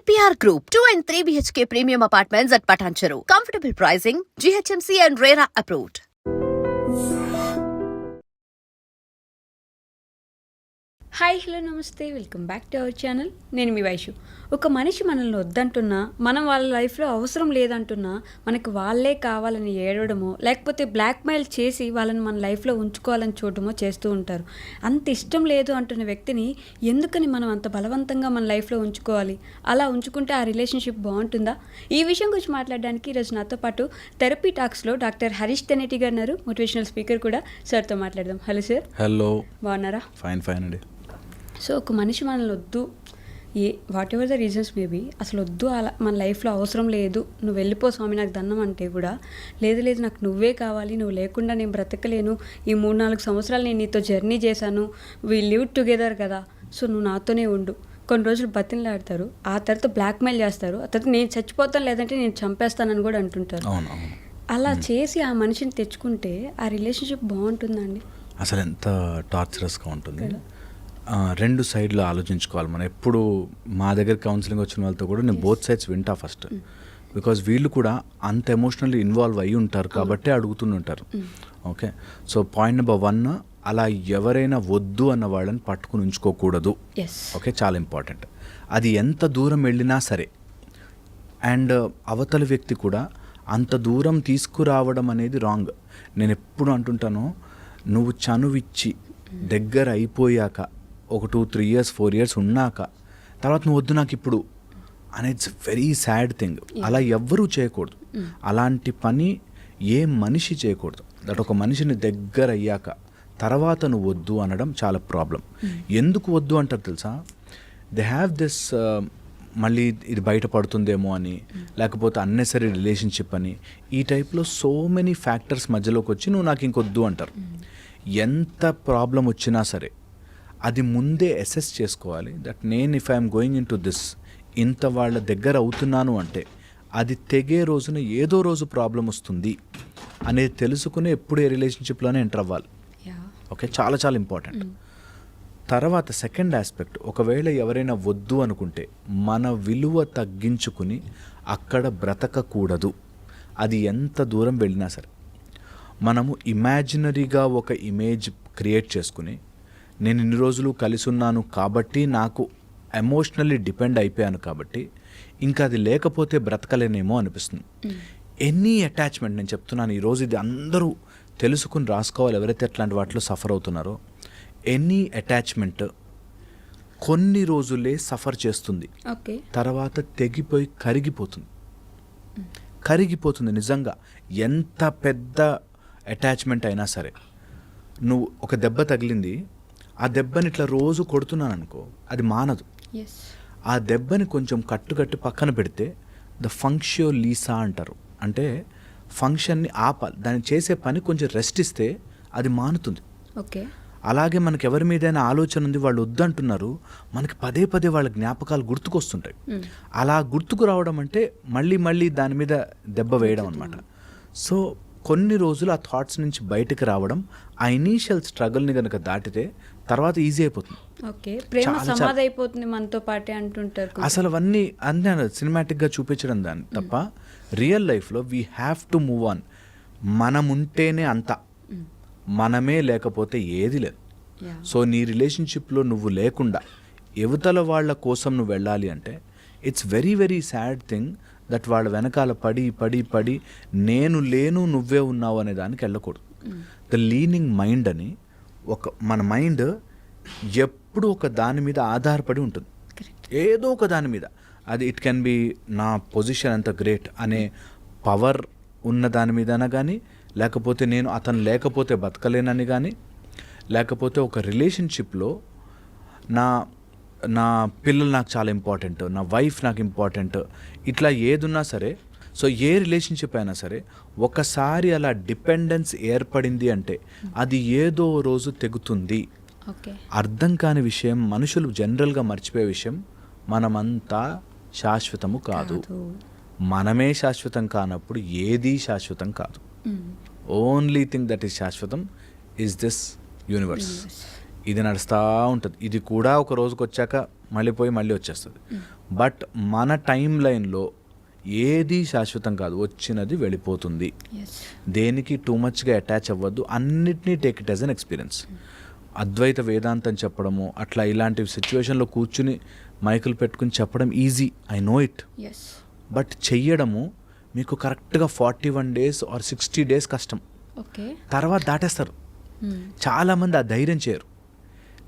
EPR Group, 2 and 3 BHK premium apartments at Patancheru. Comfortable pricing, GHMC and RERA approved. Hi hello నమస్తే, welcome back to our channel. నేను మీ వైషు. ఒక మనిషి మనల్ని వద్దంటున్నా, మనం వాళ్ళ లైఫ్లో అవసరం లేదంటున్నా, మనకు వాళ్ళే కావాలని ఏడవడమో లేకపోతే బ్లాక్మెయిల్ చేసి వాళ్ళని మన లైఫ్లో ఉంచుకోవాలని చూడటమో చేస్తూ ఉంటారు. అంత ఇష్టం లేదు అంటున్న వ్యక్తిని ఎందుకని మనం అంత బలవంతంగా మన లైఫ్లో ఉంచుకోవాలి? అలా ఉంచుకుంటే ఆ రిలేషన్షిప్ బాగుంటుందా? ఈ విషయం గురించి మాట్లాడడానికి ఈరోజు నాతో పాటు థెరపీ టాక్స్లో డాక్టర్ హరీష్ తెనేటి గారు ఉన్నారు, మోటివేషనల్ స్పీకర్ కూడా. సార్తో మాట్లాడదాం. Hello sir. హలో. బాగున్నారా? ఫైన్ అండి. సో ఒక మనిషి మనల్ని వద్దు, what ever the reasons maybe, అసలు వద్దు, అలా మన లైఫ్లో అవసరం లేదు, నువ్వు వెళ్ళిపో స్వామి నాకు దండం అంటే కూడా, లేదు నాకు నువ్వే కావాలి, నువ్వు లేకుండా నేను బ్రతకలేను, ఈ 3-4 సంవత్సరాలు నేను నీతో జర్నీ చేశాను, వీ లివ్ టుగెదర్ కదా, సో నువ్వు నాతోనే ఉండు. కొన్ని రోజులు బతిలాడతారు, ఆ తర్వాత బ్లాక్మెయిల్ చేస్తారు, ఆ తర్వాత నేను చచ్చిపోతాను లేదంటే నేను చంపేస్తానని కూడా అంటుంటారు. అలా చేసి ఆ మనిషిని తెచ్చుకుంటే ఆ రిలేషన్షిప్ బాగుంటుందండి? అసలు ఎంత టార్చరస్గా ఉంటుంది. 2 సైడ్లు ఆలోచించుకోవాలి మనం. ఎప్పుడు మా దగ్గర కౌన్సిలింగ్ వచ్చిన వాళ్ళతో కూడా నేను బోత్ సైడ్స్ వింటా ఫస్ట్, బికాజ్ వీళ్ళు కూడా అంత ఎమోషనల్లీ ఇన్వాల్వ్ అయ్యి ఉంటారు కాబట్టి అడుగుతుంటారు. ఓకే, సో పాయింట్ నెంబర్ 1, అలా ఎవరైనా వద్దు అన్న వాళ్ళని పట్టుకుని ఉంచుకోకూడదు. ఓకే, చాలా ఇంపార్టెంట్. అది ఎంత దూరం వెళ్ళినా సరే, అండ్ అవతల వ్యక్తి కూడా అంత దూరం తీసుకురావడం అనేది రాంగ్. నేను ఎప్పుడు అంటుంటాను, నువ్వు చనువిచ్చి దగ్గర అయిపోయాక ఒక 2-3 years 4 years ఉన్నాక తర్వాత నువ్వు వద్దు నాకు ఇప్పుడు అనేది ఇట్స్ వెరీ సాడ్ థింగ్. అలా ఎవ్వరూ చేయకూడదు. అలాంటి పని ఏ మనిషి చేయకూడదు. దట్ ఒక మనిషిని దగ్గర అయ్యాక తర్వాత నువ్వు వద్దు అనడం చాలా ప్రాబ్లం. ఎందుకు వద్దు అంటారు తెలుసా? దే హ్యావ్ దిస్ మళ్ళీ ఇది బయటపడుతుందేమో అని, లేకపోతే అన్నెసరీ రిలేషన్షిప్ అని, ఈ టైప్లో సో మెనీ ఫ్యాక్టర్స్ మధ్యలోకి వచ్చి నువ్వు నాకు ఇంకొద్దు అంటారు. ఎంత ప్రాబ్లం వచ్చినా సరే అది ముందే అసెస్ చేసుకోవాలి. దట్ నేను if I'm going in to this, ఇంత వాళ్ళ దగ్గర అవుతున్నాను అంటే అది తెగే రోజున ఏదో రోజు ప్రాబ్లం వస్తుంది అనేది తెలుసుకుని ఎప్పుడు ఏ రిలేషన్షిప్లోనే ఎంటర్ అవ్వాలి. ఓకే, చాలా చాలా ఇంపార్టెంట్. తర్వాత సెకండ్ ఆస్పెక్ట్, ఒకవేళ ఎవరైనా వద్దు అనుకుంటే మన విలువ తగ్గించుకుని అక్కడ బ్రతకకూడదు. అది ఎంత దూరం వెళ్ళినా సరే మనము ఇమాజినరీగా ఒక ఇమేజ్ క్రియేట్ చేసుకుని, నేను ఇన్ని రోజులు కలిసి ఉన్నాను కాబట్టి, నాకు ఎమోషనల్లీ డిపెండ్ అయిపోయాను కాబట్టి ఇంకా అది లేకపోతే బ్రతకలేనేమో అనిపిస్తుంది. ఎనీ అటాచ్మెంట్, నేను చెప్తున్నాను ఈరోజు ఇది అందరూ తెలుసుకుని రాసుకోవాలి ఎవరైతే అట్లాంటి వాటిలో సఫర్ అవుతున్నారో. ఎనీ అటాచ్మెంట్ కొన్ని రోజులే సఫర్ చేస్తుంది, తర్వాత తెగిపోయి కరిగిపోతుంది. నిజంగా ఎంత పెద్ద అటాచ్మెంట్ అయినా సరే, నువ్వు ఒక దెబ్బ తగిలింది, ఆ దెబ్బని ఇట్లా రోజు కొడుతున్నాను అనుకో, అది మానదు. ఆ దెబ్బని కొంచెం కట్టుకట్టి పక్కన పెడితే ద ఫంక్షియో లీసా అంటారు. అంటే ఫంక్షన్ని ఆపాలి, దాన్ని చేసే పని కొంచెం రెస్ట్ ఇస్తే అది మానుతుంది. ఓకే, అలాగే మనకి ఎవరి మీదైనా ఆలోచన ఉంది, వాళ్ళు వద్దంటున్నారు, మనకి పదే పదే వాళ్ళ జ్ఞాపకాలు గుర్తుకొస్తుంటాయి. అలా గుర్తుకు రావడం అంటే మళ్ళీ దాని మీద దెబ్బ వేయడం అనమాట. సో కొన్ని రోజులు ఆ థాట్స్ నుంచి బయటకు రావడం, ఆ ఇనీషియల్ స్ట్రగుల్ని కనుక దాటితే తర్వాత ఈజీ అయిపోతుంది. మనతో పాటే అంటుంటారు. అసలు అవన్నీ సినిమాటిక్గా చూపించడం దాన్ని తప్ప, రియల్ లైఫ్లో we have to move on. మనం ఉంటేనే అంతా, మనమే లేకపోతే ఏది లేదు. సో నీ రిలేషన్షిప్లో నువ్వు లేకుండా యువతల వాళ్ళ కోసం నువ్వు వెళ్ళాలి అంటే it's very very sad thing. That వాళ్ళ వెనకాల పడి నేను లేను నువ్వే ఉన్నావు అనే దానికి వెళ్ళకూడదు. ద లీనింగ్ మైండ్ అని మన మైండ్ ఎప్పుడు ఒక దాని మీద ఆధారపడి ఉంటుంది, ఏదో ఒక దాని మీద. అది ఇట్ కెన్ బి నా పొజిషన్ ఎంత గ్రేట్ అనే పవర్ ఉన్న దాని మీదనా కానీ, లేకపోతే నేను అతను లేకపోతే బతకలేనని కానీ, లేకపోతే ఒక రిలేషన్షిప్లో నా పిల్లలు నాకు చాలా ఇంపార్టెంట్, నా వైఫ్ నాకు ఇంపార్టెంట్, ఇట్లా ఏదున్నా సరే. సో ఏ రిలేషన్షిప్ అయినా సరే ఒకసారి అలా డిపెండెన్స్ ఏర్పడింది అంటే అది ఏదో రోజు తెగుతుంది. అర్థం కాని విషయం, మనుషులు జనరల్గా మర్చిపోయే విషయం, మనమంతా శాశ్వతము కాదు. మనమే శాశ్వతం కానప్పుడు ఏదీ శాశ్వతం కాదు. ఓన్లీ థింగ్ దట్ ఈస్ శాశ్వతం ఈజ్ దిస్ యూనివర్స్. ఇది నడుస్తూ ఉంటుంది, ఇది కూడా ఒక రోజుకి వచ్చాక మళ్ళీ పోయి మళ్ళీ వచ్చేస్తుంది. బట్ మన టైం లైన్లో ఏది శాశ్వతం కాదు, వచ్చినది వెళ్ళిపోతుంది. దేనికి టూ మచ్గా అటాచ్ అవ్వద్దు, అన్నిటినీ take it as an experience. అద్వైత వేదాంతం చెప్పడము అట్లా ఇలాంటి సిచ్యువేషన్లో కూర్చుని మైకులు పెట్టుకుని చెప్పడం easy, I know it. But చెయ్యడము మీకు కరెక్ట్గా 41 days ఆర్ 60 days కష్టం. తర్వాత దాటేస్తారు. చాలామంది ఆ ధైర్యం చేయరు.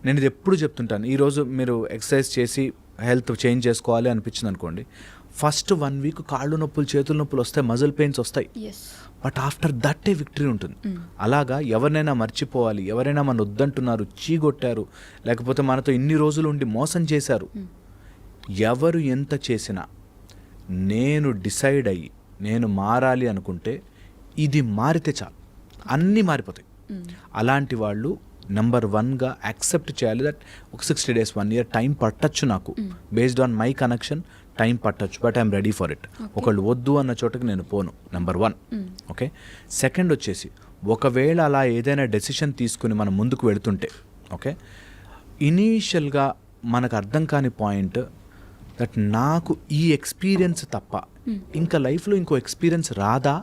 నేను ఇది ఎప్పుడు చెప్తుంటాను, ఈరోజు మీరు ఎక్సర్సైజ్ చేసి హెల్త్ చేంజ్ చేసుకోవాలి అనిపించింది అనుకోండి, ఫస్ట్ 1 week కాళ్ళు నొప్పులు చేతుల నొప్పులు వస్తాయి, మజిల్ పెయిన్స్ వస్తాయి. బట్ ఆఫ్టర్ దట్ విక్టరీ ఉంటుంది. అలాగా ఎవరినైనా మర్చిపోవాలి, ఎవరైనా మన వద్దంటున్నారు, చీగొట్టారు, లేకపోతే మనతో ఇన్ని రోజులు ఉండి మోసం చేశారు, ఎవరు ఎంత చేసినా నేను డిసైడ్ అయ్యి నేను మారాలి అనుకుంటే ఇది మారితే చాలు, అన్నీ మారిపోతాయి. అలాంటి వాళ్ళు నెంబర్ 1గా యాక్సెప్ట్ చేయాలి దట్ ఒక 60 days 1 year టైం పట్టచ్చు, నాకు based on my connection time పట్టచ్చు, but I'm ready for it. ఒకళ్ళు వద్దు అన్న చోటకి నేను పోను, నెంబర్ 1. ఓకే, సెకండ్ వచ్చేసి ఒకవేళ అలా ఏదైనా డెసిషన్ తీసుకుని మనం ముందుకు వెళుతుంటే, ఓకే, ఇనీషియల్గా మనకు అర్థం కాని పాయింట్ దట్ నాకు ఈ ఎక్స్పీరియన్స్ తప్ప ఇంకా లైఫ్లో ఇంకో ఎక్స్పీరియన్స్ రాదా?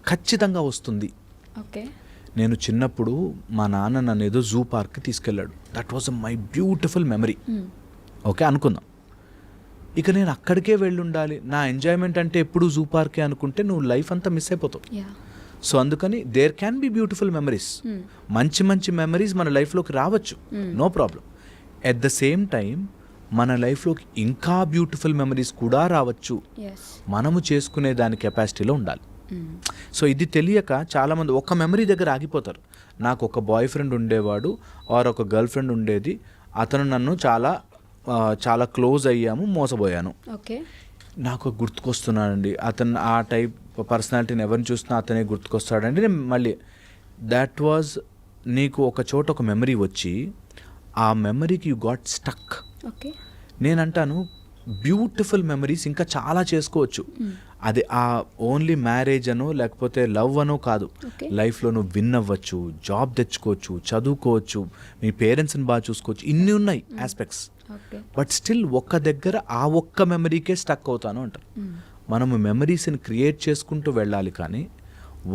ఖచ్చితంగా వస్తుంది. నేను చిన్నప్పుడు మా నాన్న నన్ను ఏదో జూ పార్క్కి తీసుకెళ్ళాడు. That was my beautiful memory. Okay అనుకుందాం, ఇక నేను అక్కడికే వెళ్ళుండాలి, నా ఎంజాయ్మెంట్ అంటే ఎప్పుడు జూ పార్కే అనుకుంటే నువ్వు లైఫ్ అంతా మిస్ అయిపోతావు. సో అందుకని there can be beautiful memories, మంచి మంచి మెమరీస్ మన లైఫ్లోకి రావచ్చు, no problem. At the same time మన లైఫ్లోకి ఇంకా బ్యూటిఫుల్ మెమరీస్ కూడా రావచ్చు. మనము చేసుకునే దాని కెపాసిటీలో ఉండాలి. సో ఇది తెలియక చాలామంది ఒక మెమరీ దగ్గర ఆగిపోతారు. నాకు ఒక బాయ్ ఫ్రెండ్ ఉండేవాడు ఆర్ ఒక గర్ల్ ఫ్రెండ్ ఉండేది, అతను నన్ను చాలా క్లోజ్ అయ్యాము, మోసపోయాను, నాకు గుర్తుకొస్తున్నాడండి అతను, ఆ టైప్ పర్సనాలిటీని ఎవరిని చూసినా అతనే గుర్తుకొస్తాడండి. నేను మళ్ళీ దాట్ వాజ్, నీకు ఒక చోట ఒక మెమరీ వచ్చి ఆ మెమరీకి యూ గాట్ స్టక్. నేనంటాను బ్యూటిఫుల్ మెమరీస్ ఇంకా చాలా చేసుకోవచ్చు. అది ఆ ఓన్లీ మ్యారేజ్ అనో లేకపోతే లవ్ అనో కాదు, లైఫ్లో నువ్వు విన్ అవ్వచ్చు, జాబ్ తెచ్చుకోవచ్చు, చదువుకోవచ్చు, మీ పేరెంట్స్ని బాగా చూసుకోవచ్చు, ఇన్ని ఉన్నాయి ఆస్పెక్ట్స్. బట్ స్టిల్ ఒక్క దగ్గర ఆ ఒక్క మెమరీకే స్టక్ అవుతాను అంటారు. మనము మెమరీస్ని క్రియేట్ చేసుకుంటూ వెళ్ళాలి, కానీ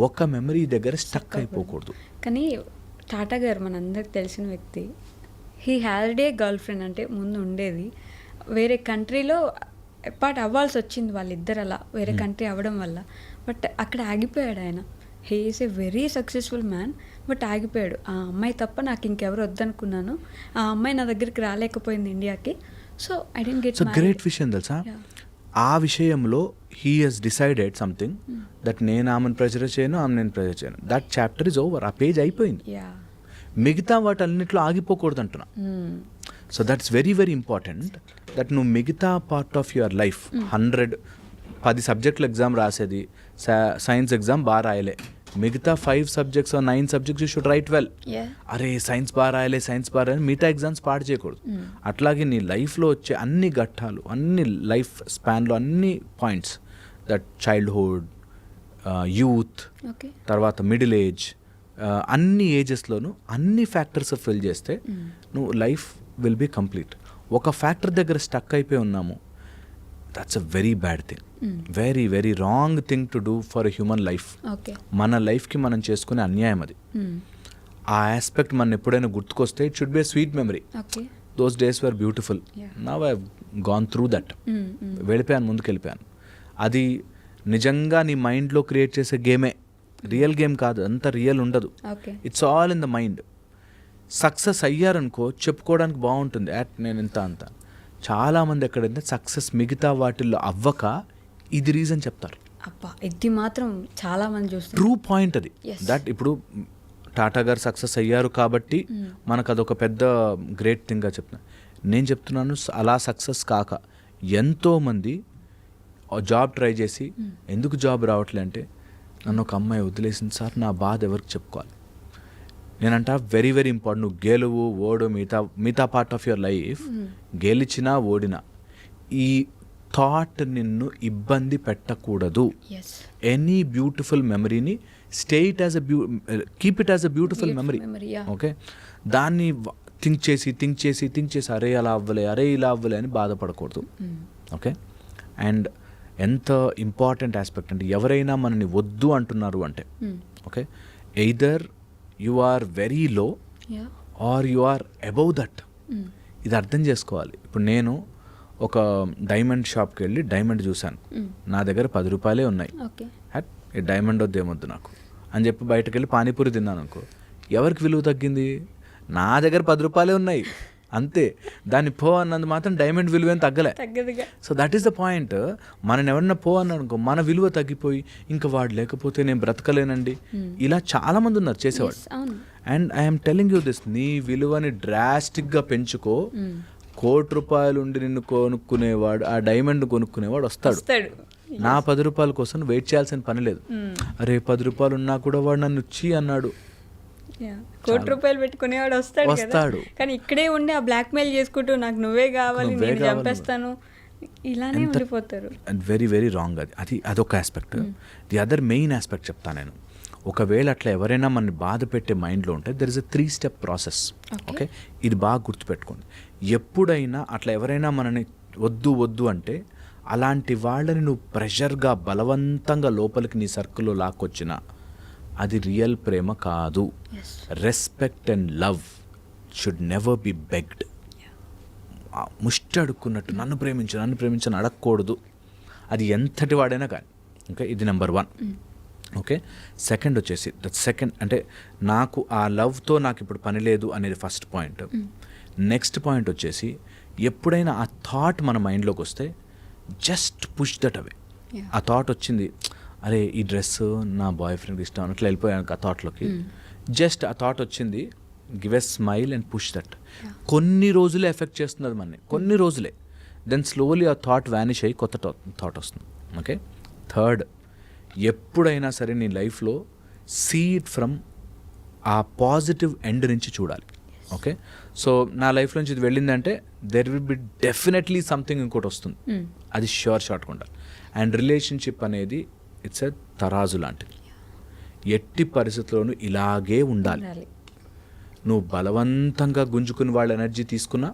ఒక మెమరీ దగ్గర స్టక్ అయిపోకూడదు. కానీ టాటా గారు మనందరికి తెలిసిన వ్యక్తి, he had a girl friend, అంటే ముందు ఉండేది, వేరే కంట్రీలో అపార్ట్ అవ్వాల్సి వచ్చింది వాళ్ళిద్దరు, అలా వేరే కంట్రీ అవ్వడం వల్ల. బట్ అక్కడ ఆగిపోయాడు ఆయన. He is a very successful man, but ఆగిపోయాడు. ఆ అమ్మాయి తప్ప నాకు ఇంకెవరు వద్దనుకున్నాను, ఆ అమ్మాయి నా దగ్గరికి రాలేకపోయింది ఇండియాకి, so I didn't get married. Great విషయం తెలుసా, ఆ విషయంలో he has decided something that నేను ఆమెను ప్రెజర్ చేయను, ఆమె నేను ప్రెజర్ చేయను. దట్ చాప్టర్ ఇస్ ఓవర్, ఆ పేజ్ అయిపోయింది. మిగతా వాటన్నిటిలో ఆగిపోకూడదు అంటున్నా. So that's very very important that నువ్వు మిగతా పార్ట్ ఆఫ్ యువర్ లైఫ్ 10 సబ్జెక్టులు ఎగ్జామ్ రాసేది, సైన్స్ ఎగ్జామ్ బాగా రాయలే, మిగతా 5 subjects or 9 subjects you should write well. అరే సైన్స్ బాగా రాయలే, మిగతా ఎగ్జామ్స్ పాడు చేయకూడదు. అట్లాగే నీ లైఫ్లో వచ్చే అన్ని ఘట్టాలు, అన్ని లైఫ్ స్పాన్లో అన్ని పాయింట్స్, దట్ చైల్డ్హుడ్, యూత్, తర్వాత మిడిల్ ఏజ్, అన్ని ఏజెస్లోనూ అన్ని ఫ్యాక్టర్స్ ఫిల్ చేస్తే నువ్వు లైఫ్ విల్ బీ కంప్లీట్. ఒక ఫ్యాక్టర్ దగ్గర స్టక్ అయిపోయి ఉన్నాము, that's a very bad thing, very very wrong thing to do for a human life. మన లైఫ్కి మనం చేసుకునే అన్యాయం అది. ఆ ఆస్పెక్ట్ మనం ఎప్పుడైనా గుర్తుకొస్తే it should be a sweet memory. Those days were beautiful, now I have gone through that. వెళ్ళిపోయాను, ముందుకు వెళ్ళిపోయాను. అది నిజంగా నీ మైండ్లో క్రియేట్ చేసే గేమే, రియల్ గేమ్ కాదు, అంత రియల్ ఉండదు. It's all in the mind. Success అయ్యారనుకో చెప్పుకోవడానికి బాగుంటుంది, నేను ఇంత అంత. చాలామంది ఎక్కడంటే సక్సెస్ మిగతా వాటిల్లో అవ్వక ఇది రీజన్ చెప్తారు. ఇది మాత్రం చాలా మంది చూస్తారు. ట్రూ పాయింట్ అది. దట్ ఇప్పుడు టాటా గారు సక్సెస్ అయ్యారు కాబట్టి మనకు అదొక పెద్ద గ్రేట్ థింగ్గా చెప్తున్నా. నేను చెప్తున్నాను అలా సక్సెస్ కాక ఎంతోమంది జాబ్ ట్రై చేసి ఎందుకు జాబ్ రావట్లే అంటే, నన్ను ఒక అమ్మాయి వదిలేసింది సార్, నా బాధ ఎవరికి చెప్పుకోవాలి. నేనంట వెరీ వెరీ ఇంపార్టెంట్. నువ్వు గెలువు ఓడు మిగతా పార్ట్ ఆఫ్ యువర్ లైఫ్, గెలిచినా ఓడినా ఈ థాట్ నిన్ను ఇబ్బంది పెట్టకూడదు. ఎనీ బ్యూటిఫుల్ మెమరీని keep it as a beautiful memory. Okay, దాన్ని థింక్ చేసి అరే అలా అవ్వలే, అరే ఇలా అవ్వలే అని బాధపడకూడదు. ఓకే. అండ్ ఎంత ఇంపార్టెంట్ ఆస్పెక్ట్ అంటే ఎవరైనా మనని వద్దు అంటున్నారు అంటే okay, either you are very low or you are above that. ఇది అర్థం చేసుకోవాలి. ఇప్పుడు నేను ఒక డైమండ్ షాప్కి వెళ్ళి డైమండ్ చూశాను, నా దగ్గర 10 రూపాయలే ఉన్నాయి, ఈ డైమండ్ వద్దేమొద్దు నాకు అని చెప్పి బయటకు వెళ్ళి పానీపూరి తిన్నాను అనుకో, ఎవరికి విలువ తగ్గింది? నా దగ్గర 10 రూపాయలే ఉన్నాయి అంతే. దాన్ని పో అన్నది మాత్రం డైమండ్ విలువ ఏం తగ్గలే. So that is the point. మనని ఎవరన్నా పో అన్నాడు అనుకో, మన విలువ తగ్గిపోయి ఇంకా వాడు లేకపోతే నేను బ్రతకలేనండి, ఇలా చాలా మంది ఉన్నారు చేసేవాడు. And I'm telling you this, నీ విలువని డ్రాస్టిక్గా పెంచుకో, ₹1,00,00,000 ఉండి నిన్ను కొనుక్కునేవాడు, ఆ డైమండ్ కొనుక్కునేవాడు వస్తాడు. నా 10 రూపాయల కోసం వెయిట్ చేయాల్సిన పని లేదు. అరే 10 రూపాయలు ఉన్నా కూడా వాడు నన్ను వచ్చి అన్నాడు, ₹1,00,00,000 పెట్టుకునేవాడు వస్తాడు. కానీ ఇక్కడే ఉండి ఆ బ్లాక్ మెయిల్ చేసుకుంటూ నాకు నువ్వే కావాలి, నేను చంపేస్తాను, ఇలానే ఉండిపోతారు. Very very wrong. అదొక aspect. The other main aspect చెప్తాను నేను. ఒకవేళ అట్లా ఎవరైనా మనని బాధ పెట్టే మైండ్లో ఉంటే there is a 3-step process. Okay, ఇది బాగా గుర్తుపెట్టుకోండి. ఎప్పుడైనా అట్లా ఎవరైనా మనని వద్దు అంటే అలాంటి వాళ్ళని నువ్వు ప్రెషర్గా బలవంతంగా లోపలికి నీ సర్కిల్లో లాక్కొచ్చినా అది రియల్ ప్రేమ కాదు. Respect and love should never be begged. ముష్టి అడుక్కున్నట్టు నన్ను ప్రేమించని అడగకూడదు, అది ఎంతటి వాడైనా కానీ. ఓకే, ఇది నెంబర్ 1. ఓకే, సెకండ్ వచ్చేసి సెకండ్ అంటే నాకు ఆ లవ్తో నాకు ఇప్పుడు పని లేదు అనేది ఫస్ట్ పాయింట్. నెక్స్ట్ పాయింట్ వచ్చేసి ఎప్పుడైనా ఆ థాట్ మన మైండ్లోకి వస్తే జస్ట్ పుష్ దట్ అవే. ఆ థాట్ వచ్చింది, అరే ఈ డ్రెస్ నా బాయ్ ఫ్రెండ్కి ఇష్టం అన్నట్లు వెళ్ళిపోయాను ఆ థాట్లోకి. జస్ట్ ఆ థాట్ వచ్చింది, give a smile and push that. కొన్ని రోజులే ఎఫెక్ట్ చేస్తుంది అది మనని, కొన్ని రోజులే. దెన్ స్లోలీ ఆ థాట్ వ్యానిష్ అయ్యి కొత్త థాట్ వస్తుంది. ఓకే, థర్డ్, ఎప్పుడైనా సరే నీ లైఫ్లో see it from a positive end నుంచి చూడాలి. ఓకే, సో నా లైఫ్ నుంచి ఇది వెళ్ళిందంటే there will be definitely something ఇంకోటి వస్తుంది, అది ష్యూర్ షార్ట్గా ఉండాలి. అండ్ రిలేషన్షిప్ అనేది ఇట్స్ ఎ తరాజు లాంటిది, ఎట్టి పరిస్థితుల్లోనూ ఇలాగే ఉండాలి. నువ్వు బలవంతంగా గుంజుకుని వాళ్ళ ఎనర్జీ తీసుకున్నా,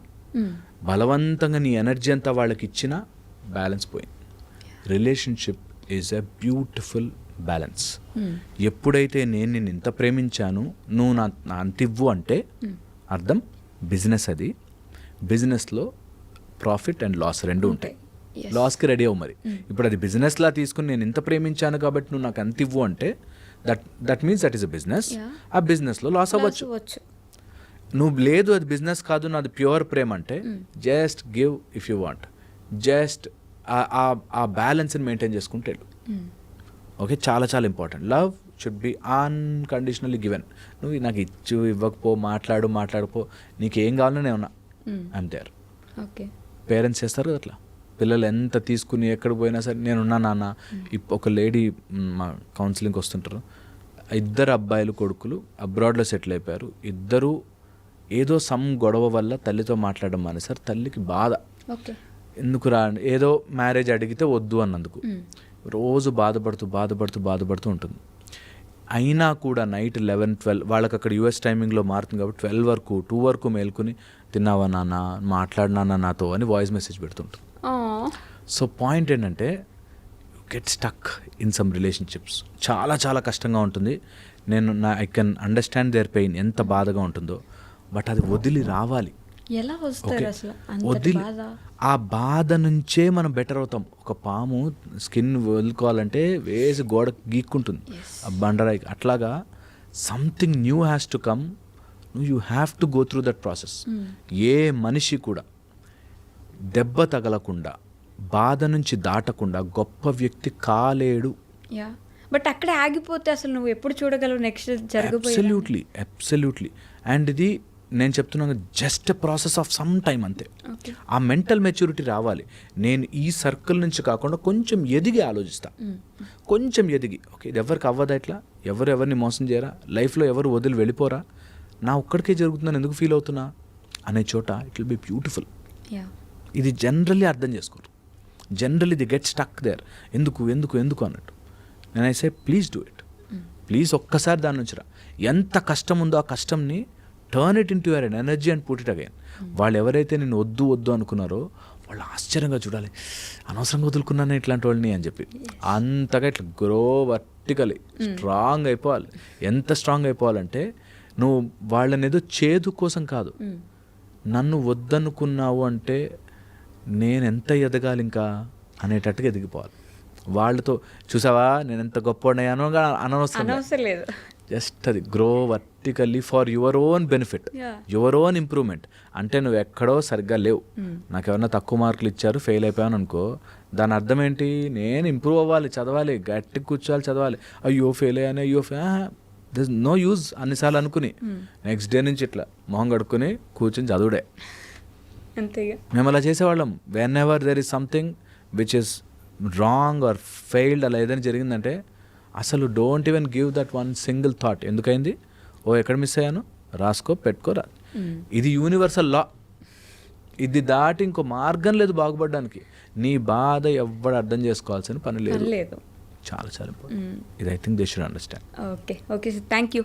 బలవంతంగా నీ ఎనర్జీ అంతా వాళ్ళకి ఇచ్చినా బ్యాలెన్స్ పోయింది. Relationship is a beautiful balance. ఎప్పుడైతే నేను నిన్ను ఇంత ప్రేమించాను, నువ్వు నా అంత ఇవ్వు అంటే అర్థం బిజినెస్. అది బిజినెస్లో ప్రాఫిట్ అండ్ లాస్ రెండు ఉంటాయి. లాస్కి రెడీ అవ్వు. మరి ఇప్పుడు అది బిజినెస్లా తీసుకుని నేను ఇంత ప్రేమించాను కాబట్టి నువ్వు నాకు అంత ఇవ్వు అంటే that means that is a business. ఆ బిజినెస్లో లాస్ అవ్వచ్చు. నువ్వు లేదు అది బిజినెస్ కాదు, నాది ప్యూర్ ప్రేమ అంటే just give if you want. Just ఆ బ్యాలెన్స్ని మెయింటైన్ చేసుకుంటే వెళ్ళు. ఓకే, చాలా చాలా important. Love should be unconditionally given. నువ్వు నాకు ఇచ్చు ఇవ్వకపో, మాట్లాడుకో, నీకు ఏం కావాలో నేను ఉన్నా, ఐమ్ దేర్. ఓకే, పేరెంట్స్ చేస్తారు కదా అట్లా. పిల్లలు ఎంత తీసుకుని ఎక్కడికి పోయినా సరే నేనున్నా నాన్న. ఒక లేడీ మా కౌన్సిలింగ్కి వస్తుంటారు, 2 అబ్బాయిలు కొడుకులు అబ్రాడ్లో సెటిల్ అయిపోయారు. ఇద్దరు ఏదో సమ్ గొడవ వల్ల తల్లితో మాట్లాడడం మానేసారు. తల్లికి బాధ, ఎందుకు రా, ఏదో మ్యారేజ్ అడిగితే వద్దు అన్నందుకు రోజు బాధపడుతూ ఉంటుంది. అయినా కూడా నైట్ 11-12 వాళ్ళకి అక్కడ యూఎస్ టైమింగ్లో మారుతుంది కాబట్టి 12 వరకు 2 వరకు మేల్కొని తిన్నావా నాన్న, మాట్లాడినా నాతో అని వాయిస్ మెసేజ్ పెడుతుంటారు. సో పాయింట్ ఏంటంటే get stuck in some relationships. చాలా చాలా కష్టంగా ఉంటుంది. I can understand their pain, ఎంత బాధగా ఉంటుందో. బట్ అది వదిలి రావాలి. ఎలా వస్తారు అసలు? వదిలి ఆ బాధ నుంచే మనం బెటర్ అవుతాం. ఒక పాము స్కిన్ వదులుకోవాలంటే వేసి గోడ గీక్కుంటుంది ఆ బండరాయికి. అట్లాగా something new has to come. You have to go through that process. ఏ మనిషి కూడా దెబ్బ తగలకుండా, బాధ నుంచి దాటకుండా గొప్ప వ్యక్తి కాలేడు. బట్ అక్కడ ఆగిపోతే అసలు నువ్వు ఎప్పుడు చూడగలవు నెక్స్ట్ జరగబోయే? అబ్సల్యూట్లీ. అండ్ ఇది నేను చెప్తున్నాను just a process of some time అంతే. ఆ మెంటల్ మెచ్యూరిటీ రావాలి. నేను ఈ సర్కిల్ నుంచి కాకుండా కొంచెం ఎదిగి ఆలోచిస్తా, కొంచెం ఎదిగి. ఓకే, ఇది ఎవరికి అవ్వదా, ఇట్లా ఎవరిని మోసం చేయరా, లైఫ్లో ఎవరు వదిలి వెళ్ళిపోరా, నా ఒక్కడికే జరుగుతుందని ఎందుకు ఫీల్ అవుతున్నా అనే చోట ఇట్ విల్ బి బ్యూటిఫుల్. ఇది జనరల్లీ అర్థం చేసుకోరు. Generally they get stuck there. ఎందుకు అన్నట్టు. నేను I say please do it. Please ఒక్కసారి దాని నుంచి రా. ఎంత కష్టం ఉందో ఆ కష్టంని turn it into your energy and put it again. వాళ్ళు ఎవరైతే నేను వద్దు వద్దు అనుకున్నారో వాళ్ళు ఆశ్చర్యంగా చూడాలి, అనవసరంగా వదులుకున్నాను ఇట్లాంటి వాళ్ళని అని చెప్పి. అంతగా ఇట్లా గ్రో వర్టికలీ స్ట్రాంగ్ అయిపోవాలి. ఎంత స్ట్రాంగ్ అయిపోవాలంటే నువ్వు వాళ్ళని ఏదో చేదు కోసం కాదు, నన్ను వద్దనుకున్నావు అంటే నేను ఎంత ఎదగాలి ఇంకా అనేటట్టుగా ఎదిగిపోవాలి. వాళ్ళతో చూసావా నేను ఎంత గొప్పవాడినయ్యానో అనవసరం లేదు, జస్ట్ అది grow vertically for your own benefit, your own improvement. అంటే నువ్వు ఎక్కడో సరిగ్గా లేవు, నాకు ఎవరన్నా తక్కువ మార్కులు ఇచ్చారు ఫెయిల్ అయిపోయాను అనుకో, దాని అర్థం ఏంటి, నేను ఇంప్రూవ్ అవ్వాలి, చదవాలి, గట్టిగా కూర్చోవాలి, చదవాలి. అయ్యో ఫెయిల్ అయ్యాను, అయ్యో దిస్ నో యూజ్ అన్నిసార్లు అనుకుని నెక్స్ట్ డే నుంచి ఇట్లా మొహం కడుక్కుని కూర్చొని చదువుడే. అంతేగా మేము అలా చేసేవాళ్ళం. Whenever there is something which is wrong or failed, అలా ఏదైనా జరిగిందంటే అసలు don't even give that one single thought. ఎందుకైంది, ఓ ఎక్కడ మిస్ అయ్యాను, రాసుకో పెట్టుకోరా. ఇది యూనివర్సల్ లా, ఇది దాటి ఇంకో మార్గం లేదు బాగుపడడానికి. నీ బాధ ఎవ్వడు అర్థం చేసుకోవాల్సిన పని లేదు. చాలా చాలా ఇంపార్టెంట్ ఇది. I think they should understand. Okay sir, thank you.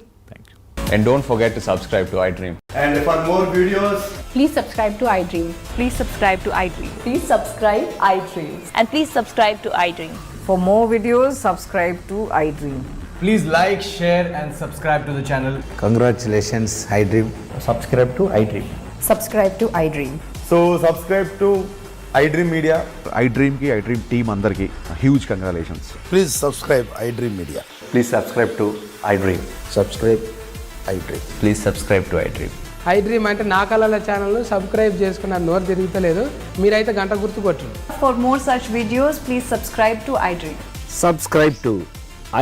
And don't forget to subscribe to iDream. And for more videos, Please subscribe to iDream. Please subscribe to iDream. Please subscribe iDream. And please subscribe to iDream. For more videos, subscribe to iDream. please like, share and subscribe to the channel. Congratulations, iDream. Subscribe to iDream. Subscribe to iDream. So subscribe to iDream Media. iDream ki iDream team andarki huge congratulations. Please subscribe iDream Media. Please subscribe to iDream. Subscribe iDream. Please subscribe to iDream. iDream అంటే నా కళల ఛానల్ను subscribe చేసుకున్న నోరు తిరుగుతలేదు, మీరైతే గంట గుర్తు కొట్టండి. For more such videos, please subscribe to iDream. Subscribe to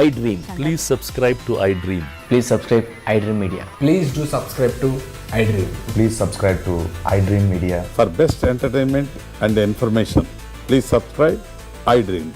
iDream. Please subscribe to iDream. Please subscribe iDream Media. Please do subscribe to iDream. Please subscribe to iDream Media. For best entertainment and information, please subscribe iDream.